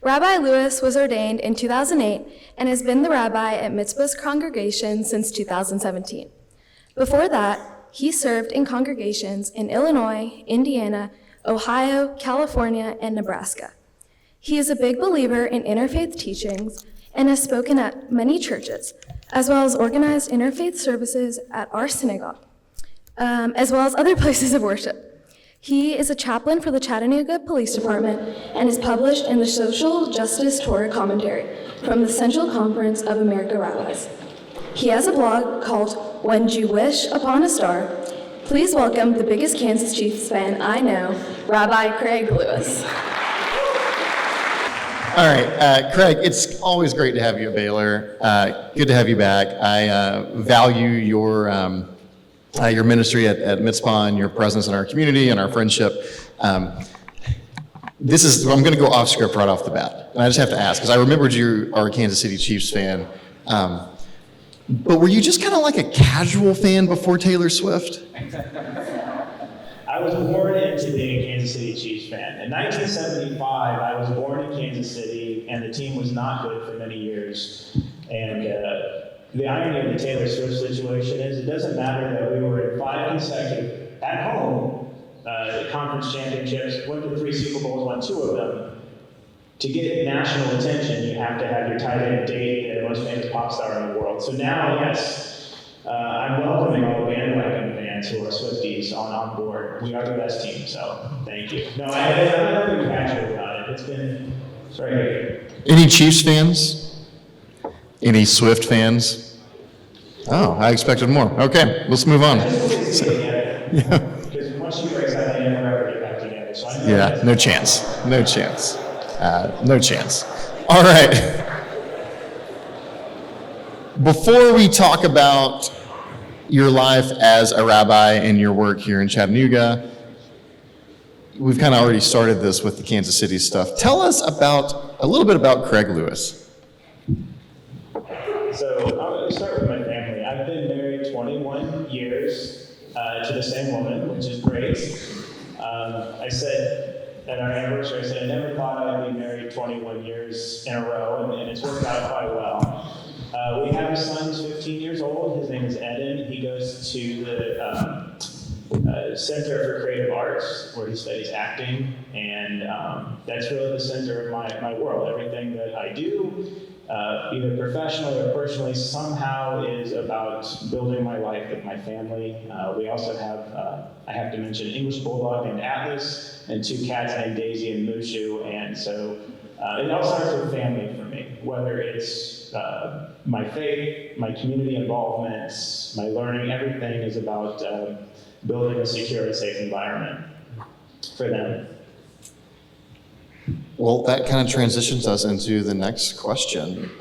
Rabbi Lewis was ordained in 2008 and has been the rabbi at Mitzvah's congregation since 2017. Before that, he served in congregations in Illinois, Indiana, Ohio, California, and Nebraska. He is a big believer in interfaith teachings and has spoken at many churches, as well as organized interfaith services at our synagogue, as well as other places of worship. He is a chaplain for the Chattanooga Police Department and is published in the Social Justice Torah Commentary from the Central Conference of American Rabbis. He has a blog called When You Wish Upon a Star. Please welcome the biggest Kansas Chiefs fan I know, Rabbi Craig Lewis. All right, Craig, it's always great to have you at Baylor. Good to have you back. I value your ministry at Mitzvah and your presence in our community and our friendship. I'm going to go off script right off the bat. And I just have to ask, because I remembered you are a Kansas City Chiefs fan. But were you just kind of like a casual fan before Taylor Swift? I was born into being a Kansas City Chiefs fan. In 1975, I was born in Kansas City, and the team was not good for many years. And the irony of the Taylor Swift situation is it doesn't matter that we were in 5 consecutive, at home, conference championships, went to 3 Super Bowls, won 2 of them. To get national attention, you have to have your tight end date the most famous pop star in the world. So now, yes, I'm welcoming all the bandwagon fans who are Swifties on board. We are the best team, so thank you. No, I'm not really passionate about it. It's very good. Any Chiefs fans? Any Swift fans? Oh, I expected more. Okay, let's move on. Yeah. Because once she breaks out, they never ever get back together. So Yeah, no chance. No chance. No chance. All right. Before we talk about your life as a rabbi and your work here in Chattanooga, we've kind of already started this with the Kansas City stuff. Tell us a little bit about Craig Lewis. So I'm going to start with my family. I've been married 21 years to the same woman, which is great. I said at our anniversary, I said I never thought I'd be married 21 years in a row, and it's worked out quite well. We have a son who's 15 years old. His name is Eden. He goes to the Center for Creative Arts, where he studies acting, and that's really the center of my world. Everything that I do, either professionally or personally, somehow is about building my life with my family. We also have, I have to mention, an English bulldog named Atlas and 2 cats named Daisy and Mushu, and so it all starts with family for me, whether it's my faith, my community involvements, my learning, everything is about building a secure and safe environment for them. Well, that kind of transitions us into the next question,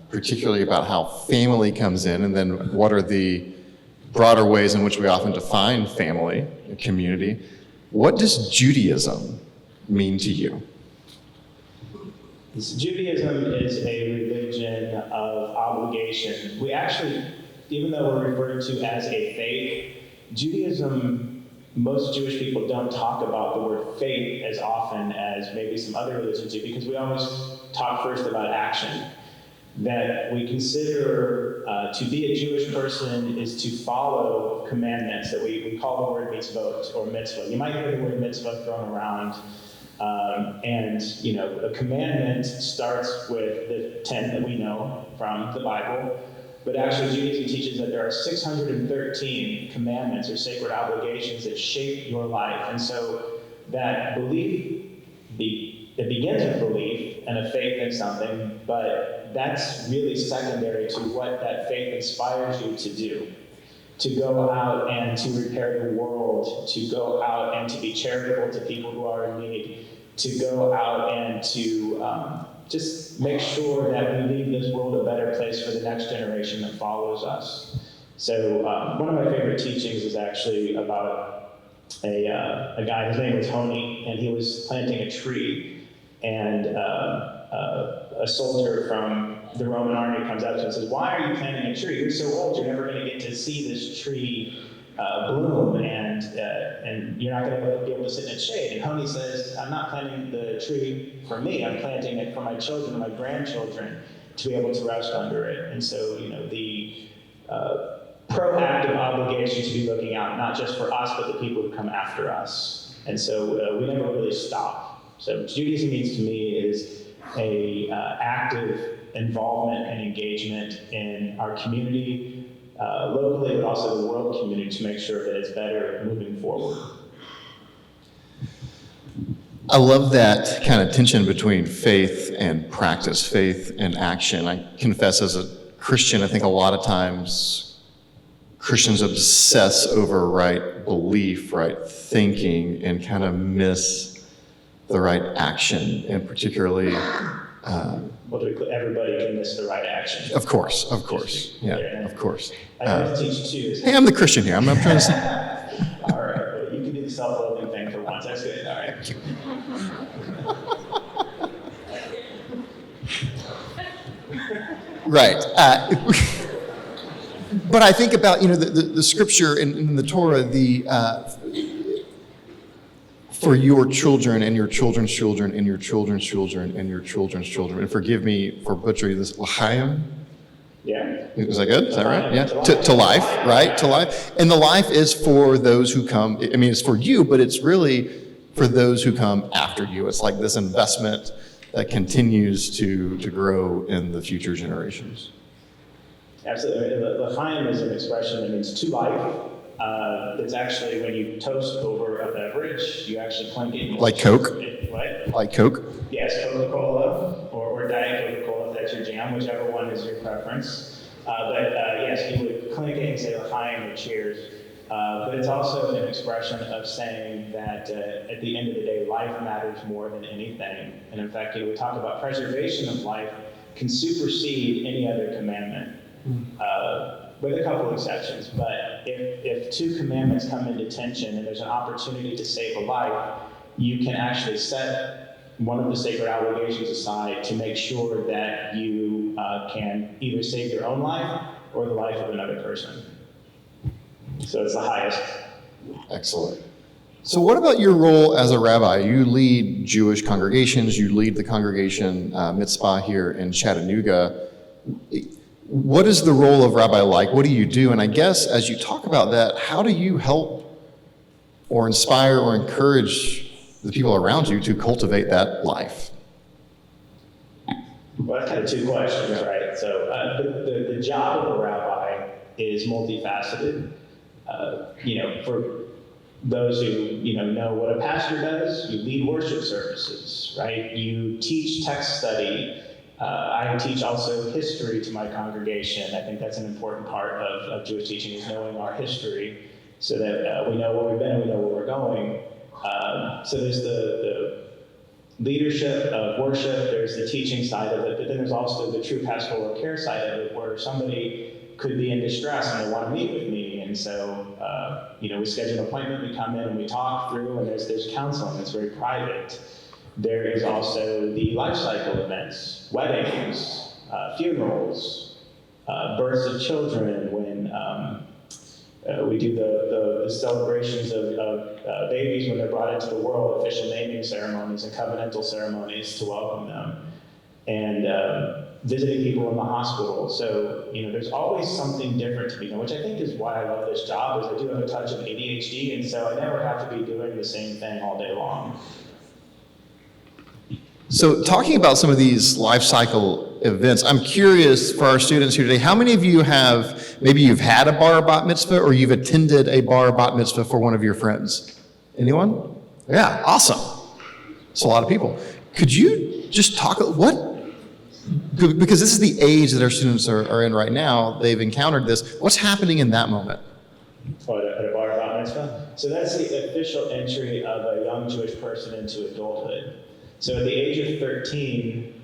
particularly about how family comes in, and then what are the broader ways in which we often define family, community. What does Judaism mean to you? Judaism is a religion of obligation. We actually, even though we're referred to as a faith, Judaism, most Jewish people don't talk about the word faith as often as maybe some other religions do, because we always talk first about action. That we consider to be a Jewish person is to follow commandments that we call the word mitzvot or mitzvah. You might hear the word mitzvah thrown around. And a commandment starts with the 10 that we know from the Bible, but actually Judaism teaches that there are 613 commandments or sacred obligations that shape your life. And so that belief, it begins with belief and a faith in something, but that's really secondary to what that faith inspires you to do. To go out and to repair the world, to go out and to be charitable to people who are in need, to go out and to just make sure that we leave this world a better place for the next generation that follows us. So one of my favorite teachings is actually about a guy, his name was Honi, and he was planting a tree, and a soldier from the Roman army comes up to him and says, "Why are you planting a tree? You're so old, you're never going to get to see this tree bloom." And and you're not going to be able to sit in its shade. And Honey says, I'm not planting the tree for me, I'm planting it for my children and my grandchildren to be able to rest under it. And so, the proactive obligation to be looking out, not just for us, but the people who come after us. And so we never really stop. So Judaism means to me is a active involvement and engagement in our community, locally, but also the world community, to make sure that it's better moving forward. I love that kind of tension between faith and practice, faith and action. I confess, as a Christian, I think a lot of times Christians obsess over right belief, right thinking, and kind of miss the right action, and particularly Well, everybody can miss the right action. Of course, yeah, of course. I have to teach you too. Hey, I'm the Christian here. I'm trying to say. All right, well, you can do the self-loathing thing for once. That's good. All right. Right. But I think about the scripture in the Torah, for your children and your children's children and your children's children and your children's children. And forgive me for butchering this. L'chaim? Yeah. Is that good? Is that right? Yeah. To life, right? To life. And the life is for those who come. I mean, it's for you, but it's really for those who come after you. It's like this investment that continues to grow in the future generations. Absolutely. L'chaim is an expression that means to life. It's actually when you toast over a beverage, you actually clink it. Like Coke? What? Like Coke? Yes, Coca-Cola or Diet Coca-Cola, if that's your jam, whichever one is your preference. Yes, you would clink it and say L'chaim or cheers. But it's also an expression of saying that at the end of the day, life matters more than anything. And in fact, we talk about preservation of life can supersede any other commandment. With a couple exceptions, but if two commandments come into tension and there's an opportunity to save a life, you can actually set one of the sacred obligations aside to make sure that you can either save your own life or the life of another person. So it's the highest. Excellent. So what about your role as a rabbi? You lead Jewish congregations, you lead the congregation mitzvah here in Chattanooga. What is the role of rabbi like? What do you do? And I guess as you talk about that, how do you help or inspire or encourage the people around you to cultivate that life? Well, that's kind of two questions, right? So the job of a rabbi is multifaceted. For those who know what a pastor does, you lead worship services, right? You teach text study. I teach also history to my congregation. I think that's an important part of Jewish teaching, is knowing our history so that we know where we've been and we know where we're going. So there's the leadership of worship, there's the teaching side of it, but then there's also the true pastoral care side of it, where somebody could be in distress and they want to meet with me. And so, we schedule an appointment, we come in and we talk through, and there's counseling that's very private. There is also the life cycle events, weddings, funerals, births of children, when we do the celebrations of babies when they're brought into the world, official naming ceremonies and covenantal ceremonies to welcome them, and visiting people in the hospital. So, there's always something different to me, which I think is why I love this job, is I do have a touch of ADHD, and so I never have to be doing the same thing all day long. So talking about some of these life cycle events, I'm curious for our students here today, how many of you maybe you've had a bar bat mitzvah or you've attended a bar bat mitzvah for one of your friends? Anyone? Yeah, awesome. It's a lot of people. Could you just talk, because this is the age that our students are in right now, they've encountered this. What's happening in that moment? At a bar bat mitzvah? So that's the official entry of a young Jewish person into adulthood. So at the age of 13,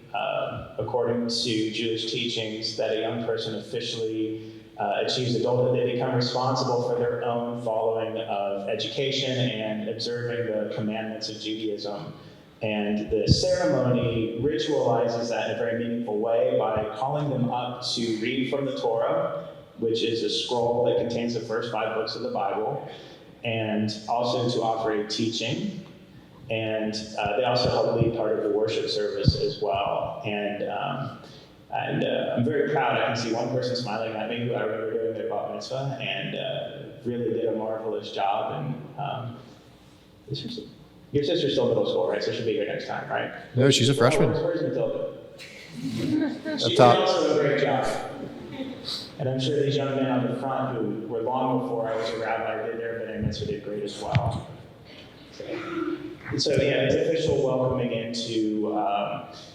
according to Jewish teachings, that a young person officially achieves adulthood, they become responsible for their own following of education and observing the commandments of Judaism. And the ceremony ritualizes that in a very meaningful way by calling them up to read from the Torah, which is a scroll that contains the first 5 books of the Bible. and also to offer a teaching. And they also help lead part of the worship service as well. And I'm very proud. I can see one person smiling at me who I remember doing their bat mitzvah, and really did a marvelous job. And your sister's still middle school, right? So she'll be here next time, right? No, she's a freshman. Where's Matilda? She did top. also a great job. And I'm sure these young men on the front who were long before I was a rabbi did their bat mitzvah did great as well. So yeah, it's official welcoming into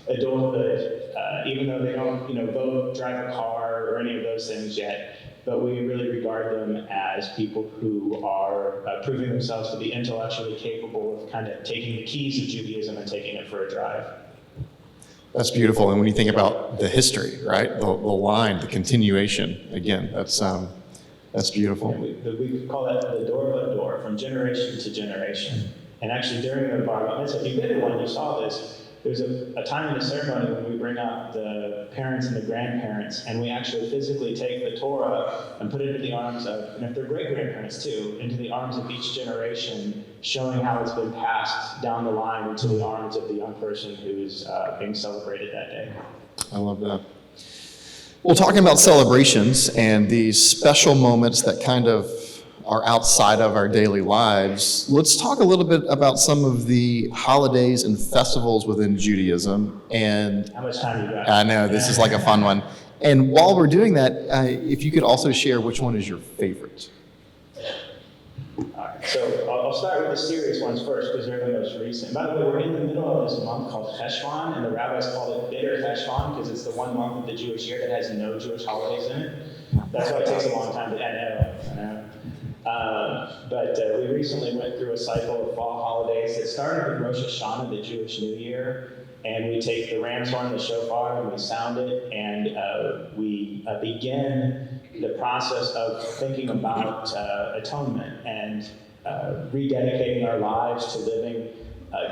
adulthood, even though they don't, vote, drive a car, or any of those things yet. But we really regard them as people who are proving themselves to be intellectually capable of kind of taking the keys of Judaism and taking it for a drive. That's beautiful. And when you think about the history, right, the line, the continuation, again, that's beautiful. And we call that the door of a door, from generation to generation. And actually, during the bar mitzvah, if you've been to one, you saw this. There's a time in the ceremony when we bring out the parents and the grandparents, and we actually physically take the Torah and put it into the arms of, and if they're great-grandparents too, into the arms of each generation, showing how it's been passed down the line into the arms of the young person who's being celebrated that day. I love that. Well, talking about celebrations and these special moments that kind of are outside of our daily lives, let's talk a little bit about some of the holidays and festivals within Judaism. And How much time you got? I know, this is like a fun one. And while we're doing that, if you could also share which one is your favorite. All right, so I'll start with the serious ones first because they're the most recent. By the way, we're in the middle of this month called Cheshvan, and the rabbis call it Bitter Cheshvan because it's the one month of the Jewish year that has no Jewish holidays in it. That's why it takes a long time to know. But we recently went through a cycle of fall holidays that started with Rosh Hashanah, the Jewish New Year, and we take the ram's horn, the shofar, and we sound it, and we begin the process of thinking about atonement and rededicating our lives to living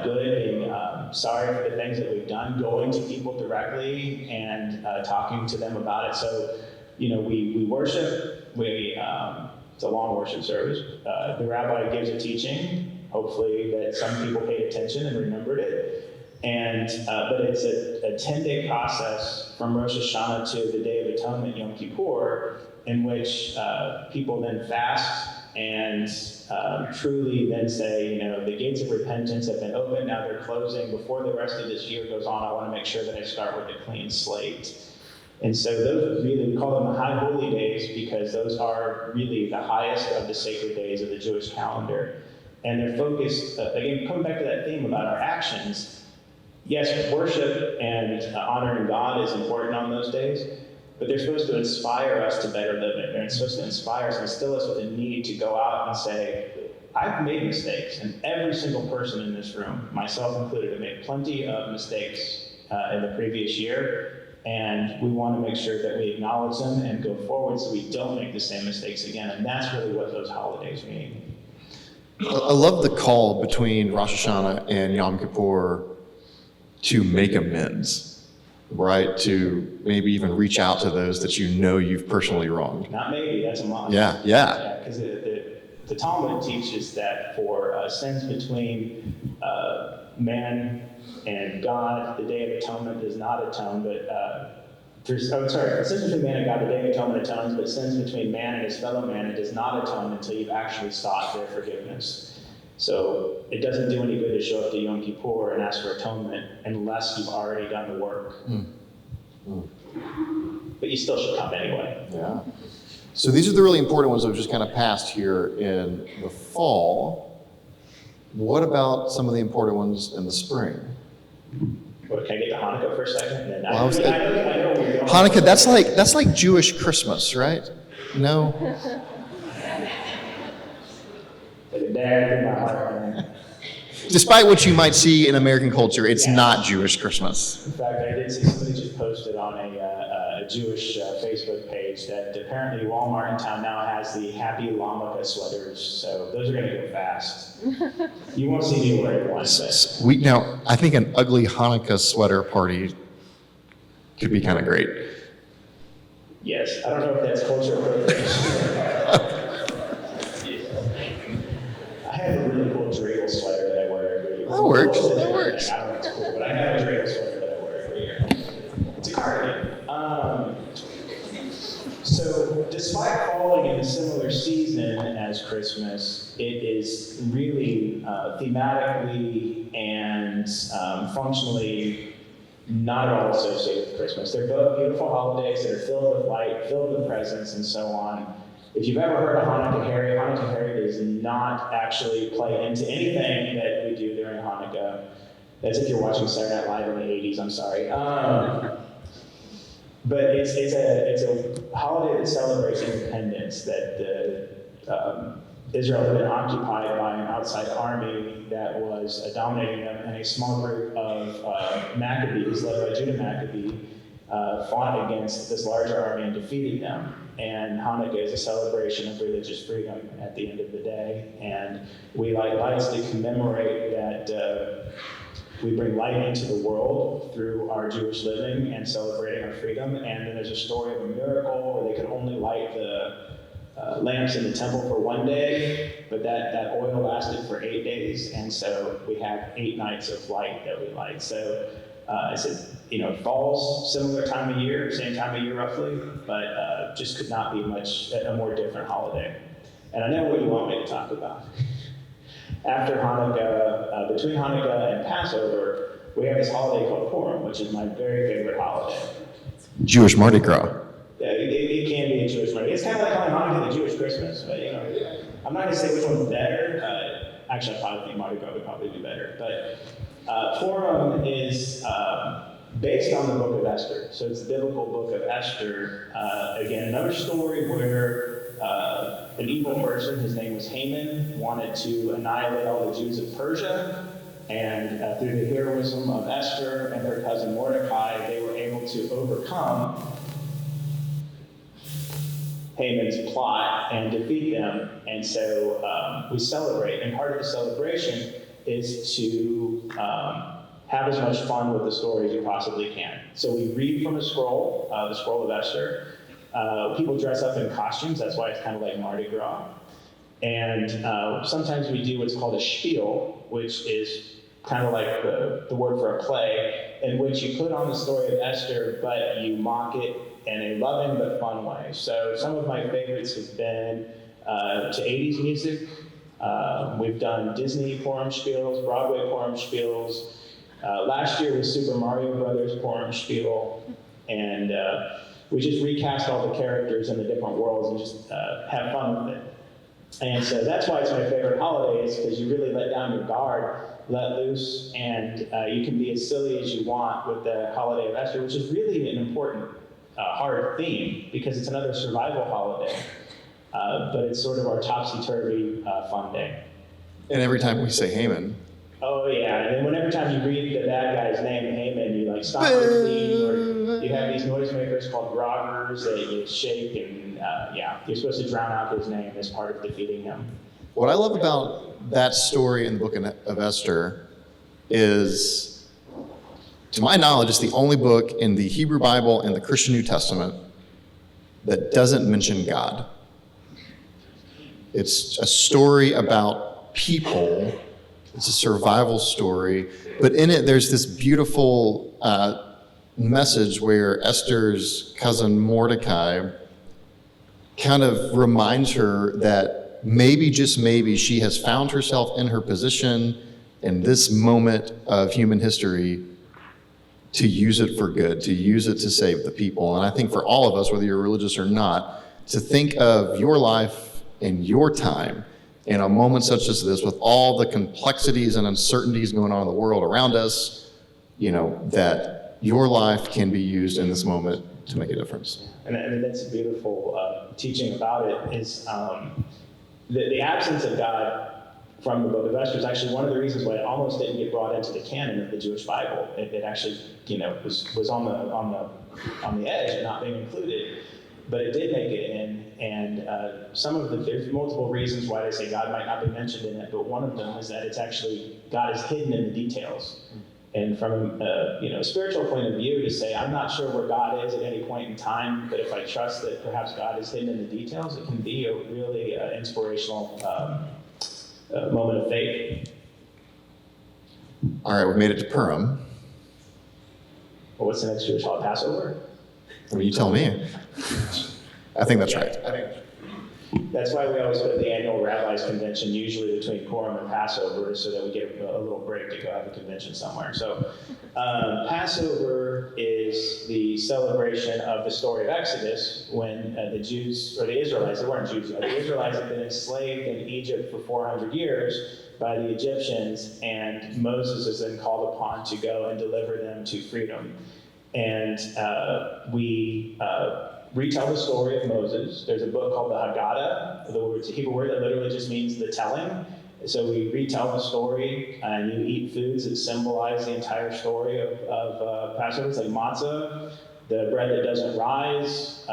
good, being sorry for the things that we've done, going to people directly and talking to them about it. So, we worship, it's a long worship service. The rabbi gives a teaching, hopefully that some people paid attention and remembered it. And but it's a 10-day process from Rosh Hashanah to the Day of Atonement, Yom Kippur, in which people then fast and truly then say, the gates of repentance have been opened, now they're closing. Before the rest of this year goes on, I want to make sure that I start with a clean slate. And so those really, we call them the high holy days because those are really the highest of the sacred days of the Jewish calendar. And they're focused, again, coming back to that theme about our actions. Yes, worship and honoring God is important on those days, but they're supposed to inspire us to better live it. They're supposed to inspire us and instill us with a need to go out and say, I've made mistakes, and every single person in this room, myself included, have made plenty of mistakes in the previous year. And we want to make sure that we acknowledge them and go forward so we don't make the same mistakes again. And that's really what those holidays mean. I love the call between Rosh Hashanah and Yom Kippur to make amends, right? To maybe even reach out to those that you've personally wronged. Not maybe, that's a must. Yeah. Because the Talmud teaches that for sins between man and God, the Day of Atonement does not atone, sins between man and God, the Day of Atonement atones, but sins between man and his fellow man, it does not atone until you've actually sought their forgiveness. So it doesn't do any good to show up to Yom Kippur and ask for atonement unless you've already done the work. But you still should come anyway. Yeah. So these are the really important ones that we've just kind of passed here in the fall. What about some of the important ones in the spring? Well, can I get to Hanukkah for a second? And then I know where you're going. Hanukkah, that's like Jewish Christmas, right? No? There in my heart, man. Despite what you might see in American culture, it's not Jewish Christmas. In fact, I did see somebody just posted on a Jewish Facebook page that apparently Walmart in town now has the Happy Lamaka sweaters, so those are going to go fast. You won't see me wearing one, but... Now, I think an ugly Hanukkah sweater party could be kind of great. Yes, I don't know if that's culture appropriation. works. Cool is a That different works. thing. I don't know if it's cool, but I have a Drake sweater that I wear every year. It's a cardigan. So despite falling in a similar season as Christmas, it is really thematically and functionally not at all associated with Christmas. They're both beautiful holidays that are filled with light, filled with presents, and so on. If you've ever heard of Hanukkah Harry does not actually play into anything that we do during Hanukkah. That's if you're watching Saturday Night Live in the 80s, I'm sorry. But it's a holiday that celebrates independence, that Israel had been occupied by an outside army that was dominating them, and a small group of Maccabees, led by Judah Maccabee, fought against this larger army and defeated them. And Hanukkah is a celebration of religious freedom at the end of the day, and we light lights to commemorate that. We bring light into the world through our Jewish living and celebrating our freedom. And then there's a story of a miracle where they could only light the lamps in the temple for one day, but that oil lasted for 8 days. And so we have 8 nights of light that we light. So it falls similar time of year, same time of year roughly, but just could not be a more different holiday. And I know what you want me to talk about. After Hanukkah, between Hanukkah and Passover, we have this holiday called Purim, which is my very favorite holiday. Jewish Mardi Gras. Yeah, it can be a Jewish Mardi. It's kind of like calling Hanukkah the Jewish Christmas, but I'm not going to say which one's better. Actually, I probably think Mardi Gras would probably be better. But Purim is based on the book of Esther. So it's the biblical book of Esther. Again, another story where an evil person, his name was Haman, wanted to annihilate all the Jews of Persia. And through the heroism of Esther and her cousin Mordecai, they were able to overcome Haman's plot and defeat them. And so we celebrate. And part of the celebration is to have as much fun with the story as you possibly can. So we read from a scroll, the scroll of Esther. People dress up in costumes, that's why it's kind of like Mardi Gras. And sometimes we do what's called a spiel, which is kind of like the word for a play, in which you put on the story of Esther, but you mock it in a loving but fun way. So some of my favorites have been to 80s music. We've done Disney Purim spiels, Broadway Purim spiels. Last year was Super Mario Brothers Purim spiel. And we just recast all the characters in the different worlds and just have fun with it. And so that's why it's my favorite holiday, is because you really let down your guard, let loose, and you can be as silly as you want with the holiday of Esther, which is really an important, hard theme, because it's another survival holiday. But it's sort of our topsy-turvy fun day. And every time we say Haman. Oh yeah, and then whenever time you read the bad guy's name, Haman, you like stop your theme, or you have these noisemakers called groggers that you shake, and you're supposed to drown out his name as part of defeating him. What I love about that story in the book of Esther is, to my knowledge, it's the only book in the Hebrew Bible and the Christian New Testament that doesn't mention God. It's a story about people. It's a survival story, but in it there's this beautiful message where Esther's cousin Mordecai kind of reminds her that maybe, just maybe, she has found herself in her position in this moment of human history to use it for good, to use it to save the people. And I think for all of us, whether you're religious or not, to think of your life and your time in a moment such as this, with all the complexities and uncertainties going on in the world around us, that your life can be used in this moment to make a difference. And I mean, that's a beautiful teaching about it, is the absence of God from the book of Esther is actually one of the reasons why it almost didn't get brought into the canon of the Jewish Bible. It actually, was on the edge of not being included. But it did make it in, and there's multiple reasons why they say God might not be mentioned in it, but one of them is that it's actually, God is hidden in the details. And from a spiritual point of view, to say, I'm not sure where God is at any point in time, but if I trust that perhaps God is hidden in the details, it can be a really inspirational moment of faith. All right, we've made it to Purim. Well, what's the next Jewish holiday? Passover? I mean, you tell me. I think that's right. That's why we always put the annual rabbis convention usually between Purim and Passover, so that we get a little break to go have a convention somewhere. So Passover is the celebration of the story of Exodus, when the Jews, or the Israelites, they weren't Jews, the Israelites had been enslaved in Egypt for 400 years by the Egyptians, and Moses is then called upon to go and deliver them to freedom. And we retell the story of Moses. There's a book called the Haggadah. It's a Hebrew word that literally just means the telling. So we retell the story, and you eat foods that symbolize the entire story of Passover. It's like matzah. The bread that doesn't rise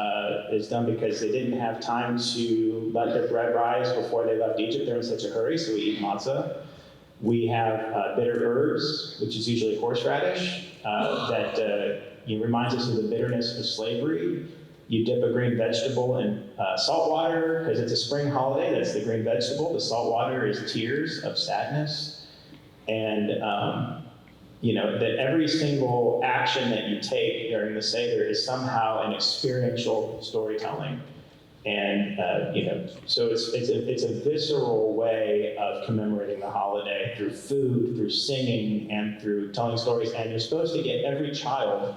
is done because they didn't have time to let the bread rise before they left Egypt. They're in such a hurry, so we eat matzah. We have bitter herbs, which is usually horseradish, that reminds us of the bitterness of slavery. You dip a green vegetable in salt water because it's a spring holiday. That's the green vegetable. The salt water is tears of sadness. And, that every single action that you take during the Seder is somehow an experiential storytelling. And, so it's a visceral way of commemorating the holiday through food, through singing, and through telling stories. And you're supposed to get every child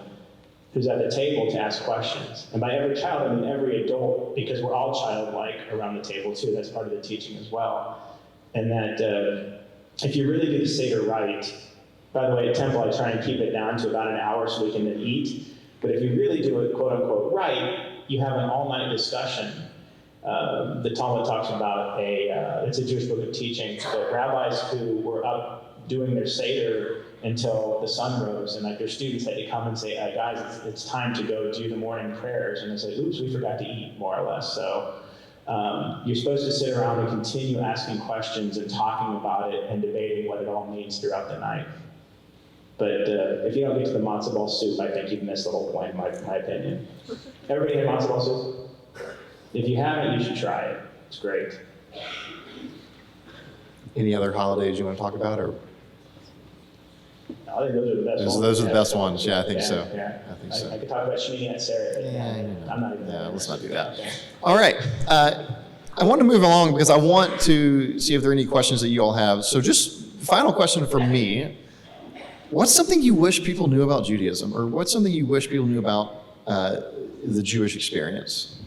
who's at the table to ask questions. And by every child, I mean every adult, because we're all childlike around the table too. That's part of the teaching as well. And that if you really do the Seder right, by the way, at Temple, I try and keep it down to about an hour so we can then eat. But if you really do it, quote unquote, right, you have an all-night discussion. The Talmud talks about it's a Jewish book of teaching, but rabbis who were up doing their Seder until the sun rose, and like their students had to come and say, guys, it's time to go do the morning prayers. And they say, oops, we forgot to eat, more or less. So you're supposed to sit around and continue asking questions and talking about it and debating what it all means throughout the night. But if you don't get to the matzo ball soup, I think you've missed the whole point, in my opinion. Everybody had matzo ball soup? If you haven't, you should try it. It's great. Any other holidays you want to talk about, or? I think those are the best ones. Those are the best ones. Yeah, I think so. Yeah. I think so. I could talk about Shmini Atzeret, but I'm not even. Yeah, let's not do that. All right. I want to move along because I want to see if there are any questions that you all have. So just final question from me. What's something you wish people knew about Judaism, or what's something you wish people knew about the Jewish experience?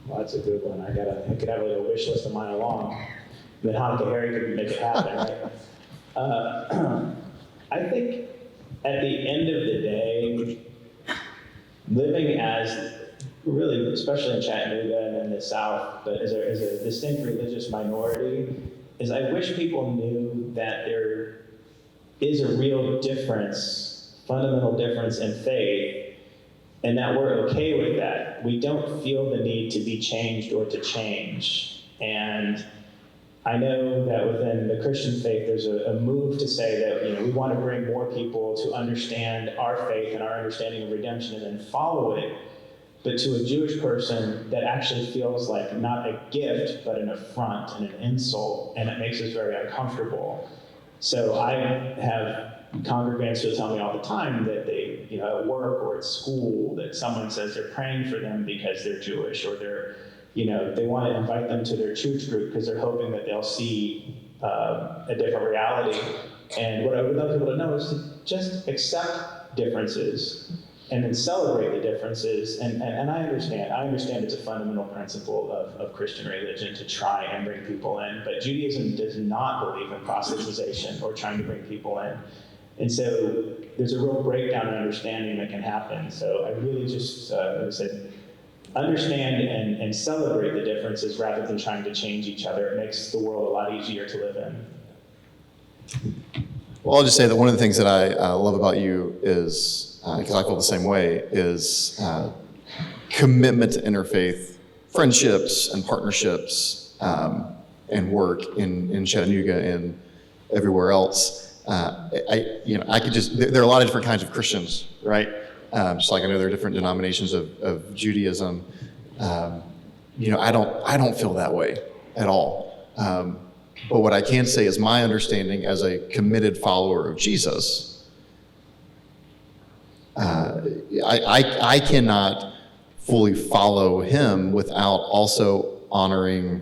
Well, that's a good one. I could have a wish list a mile long. Then Hanukkah Harry could make it happen, right? I think at the end of the day, living as really, especially in Chattanooga and in the South, but as a distinct religious minority, is I wish people knew that there is a real difference, fundamental difference in faith, and that we're okay with that. We don't feel the need to be changed or to change. And I know that within the Christian faith, there's a move to say that we want to bring more people to understand our faith and our understanding of redemption and then follow it. But to a Jewish person, that actually feels like not a gift, but an affront and an insult, and it makes us very uncomfortable. So I have congregants who tell me all the time that they, at work or at school, that someone says they're praying for them because they're Jewish, or they're, they want to invite them to their church group because they're hoping that they'll see a different reality. And what I would love people to know is to just accept differences and then celebrate the differences. And I understand it's a fundamental principle of Christian religion to try and bring people in, but Judaism does not believe in proselytization or trying to bring people in. And so there's a real breakdown in understanding that can happen. So I really just, like I said, understand and celebrate the differences rather than trying to change each other. It makes the world a lot easier to live in. Well, I'll just say that one of the things that I love about you is, because I feel the same way, is commitment to interfaith friendships and partnerships and work in Chattanooga and everywhere else. I could just, there are a lot of different kinds of Christians, right? Just like I know there are different denominations of Judaism. I don't feel that way at all. But what I can say is my understanding as a committed follower of Jesus, I cannot fully follow him without also honoring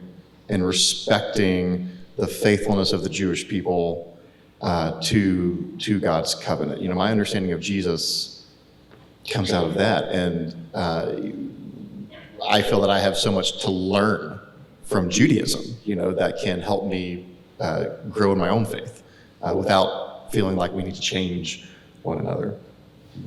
and respecting the faithfulness of the Jewish people to God's covenant. You know, my understanding of Jesus comes out of that, and I feel that I have so much to learn from Judaism, you know, that can help me grow in my own faith without feeling like we need to change one another.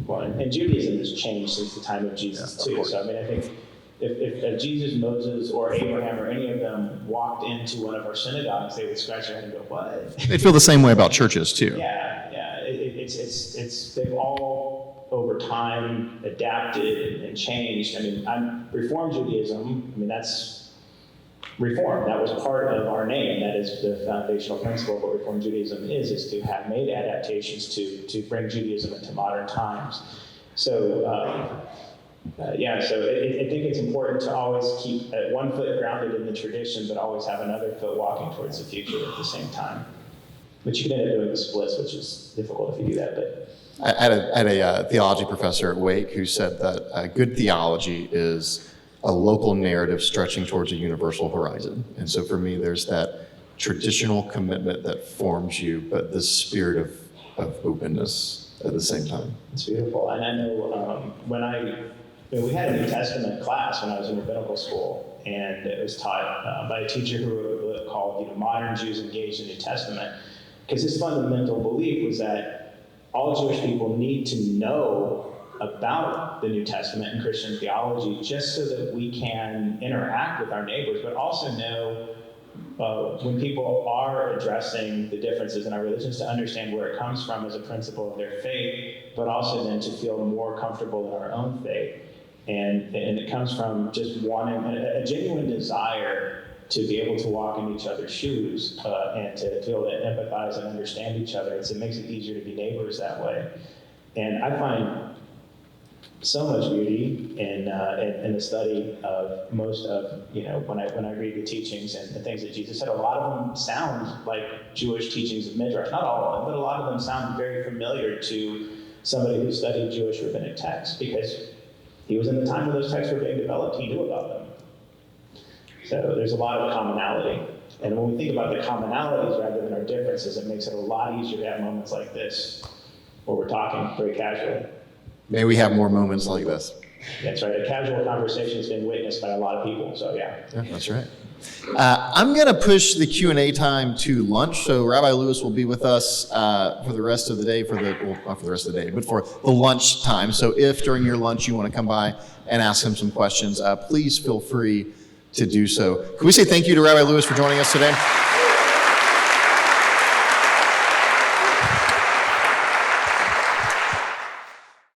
Well, and Judaism has changed since the time of Jesus too. So I mean, I think if Jesus, Moses, or Abraham, or any of them walked into one of our synagogues, they would scratch their head and go, "What?" They'd feel the same way about churches too. Yeah. It's they've all over time adapted and changed. I mean, I'm Reformed Judaism. I mean, that's Reform. That was part of our name. That is the foundational principle of what Reformed Judaism is to have made adaptations to bring Judaism into modern times. So, so I think it's important to always keep one foot grounded in the tradition, but always have another foot walking towards the future at the same time. But you can end up doing the splits, which is difficult if you do that. But I had a theology professor at Wake who said that good theology is a local narrative stretching towards a universal horizon. And so for me, there's that traditional commitment that forms you, but this spirit of openness at the same time. It's beautiful. And I know we had a New Testament class when I was in rabbinical school, and it was taught by a teacher who wrote a book called Modern Jews Engaged in the New Testament, because his fundamental belief was that all Jewish people need to know about the New Testament and Christian theology just so that we can interact with our neighbors, but also know when people are addressing the differences in our religions to understand where it comes from as a principle of their faith, but also then to feel more comfortable in our own faith. And it comes from just wanting a genuine desire to be able to walk in each other's shoes and to feel to empathize and understand each other. It makes it easier to be neighbors that way. And I find so much beauty in the study of most of, when I read the teachings and the things that Jesus said. A lot of them sound like Jewish teachings of Midrash. Not all of them, but a lot of them sound very familiar to somebody who studied Jewish rabbinic texts, because he was in the time when those texts were being developed. He knew about them. So there's a lot of commonality. And when we think about the commonalities rather than our differences, it makes it a lot easier to have moments like this where we're talking very casually. May we have more moments like this. That's right. A casual conversation has been witnessed by a lot of people. So yeah. That's right. I'm going to push the Q&A time to lunch. So Rabbi Lewis will be with us for the rest of the day, not for the rest of the day, but for the lunch time. So if during your lunch you want to come by and ask him some questions, please feel free to do so. Can we say thank you to Rabbi Lewis for joining us today?